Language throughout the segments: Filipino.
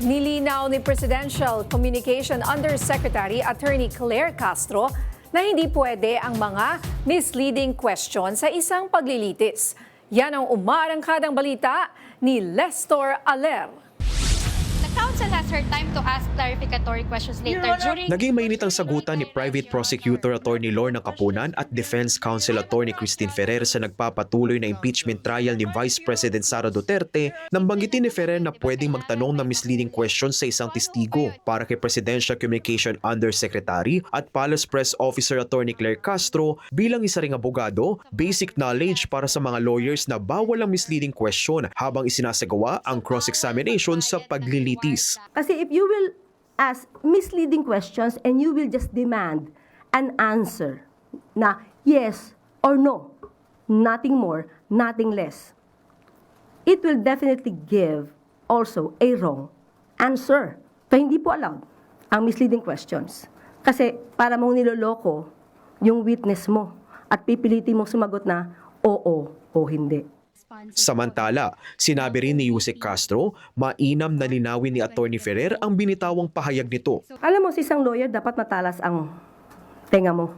Nilinaw ni Presidential Communication Undersecretary Attorney Claire Castro na hindi pwede ang mga misleading question sa isang paglilitis. Yan ang umaarangkadang balita ni Lestor Aler. The counsel has her time to ask clarificatory questions later during... Naging mainit ang sagutan ni Private Prosecutor Attorney Lorna Capunan at Defense Counsel Attorney Christine Ferrer sa nagpapatuloy na impeachment trial ni Vice President Sara Duterte nang banggitin ni Ferrer na pwedeng magtanong ng misleading questions sa isang testigo. Para kay Presidential Communication Undersecretary at Palace Press Officer Attorney Claire Castro, bilang isa ring abogado, basic knowledge para sa mga lawyers na bawal ang misleading question habang isinasagawa ang cross-examination sa paglilitis. Kasi if you will ask misleading questions and you will just demand an answer na yes or no, nothing more, nothing less, it will definitely give also a wrong answer. So hindi po allowed ang misleading questions. Kasi para mong niloloko yung witness mo at pipilitin mong sumagot na oo o hindi. Samantala, sinabi rin ni Yusek Castro, mainam na linawin ni Attorney Ferrer ang binitawang pahayag nito. Alam mo, sa isang lawyer, dapat matalas ang tenga mo.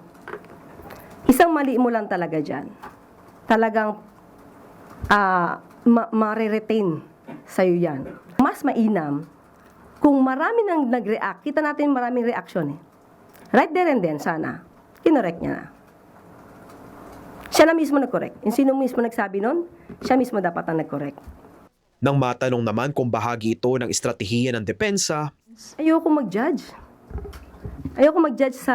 Isang mali mo lang talaga dyan. Talagang ma-retain sa'yo yan. Mas mainam kung marami nang nag-react. Kita natin maraming reaction eh. Right there and then, sana, kinorek niya na. Siya na mismo nag-correct. Yung sino mismo nagsabi nun, siya mismo dapat ang nag-correct. Nang matanong naman kung bahagi ito ng estratehiya ng depensa, Ayoko mag-judge. Ayoko mag-judge sa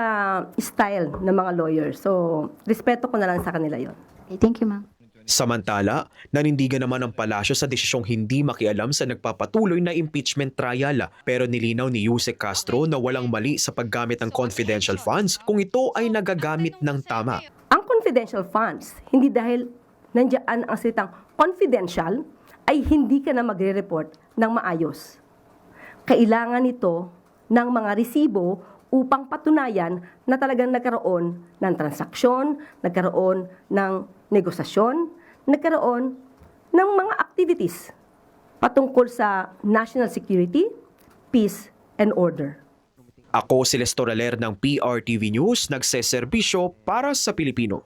style ng mga lawyers. So, respeto ko na lang sa kanila yon. Okay, thank you, ma'am. samantala, nanindigan naman ang palasyo sa desisyong hindi makialam sa nagpapatuloy na impeachment trial. Pero nilinaw ni Yusek Castro na walang mali sa paggamit ng confidential funds kung ito ay nagagamit ng tama. Ang confidential funds, hindi dahil nandiyan ang salitang confidential, ay hindi ka na magre-report ng maayos. Kailangan ito ng mga resibo upang patunayan na talagang nagkaroon ng transaksyon, nagkaroon ng negosasyon, nagkaroon ng mga activities patungkol sa national security, peace, and order. Ako si Lestor Aler ng PRTV News, nagseserbisyo para sa Pilipino.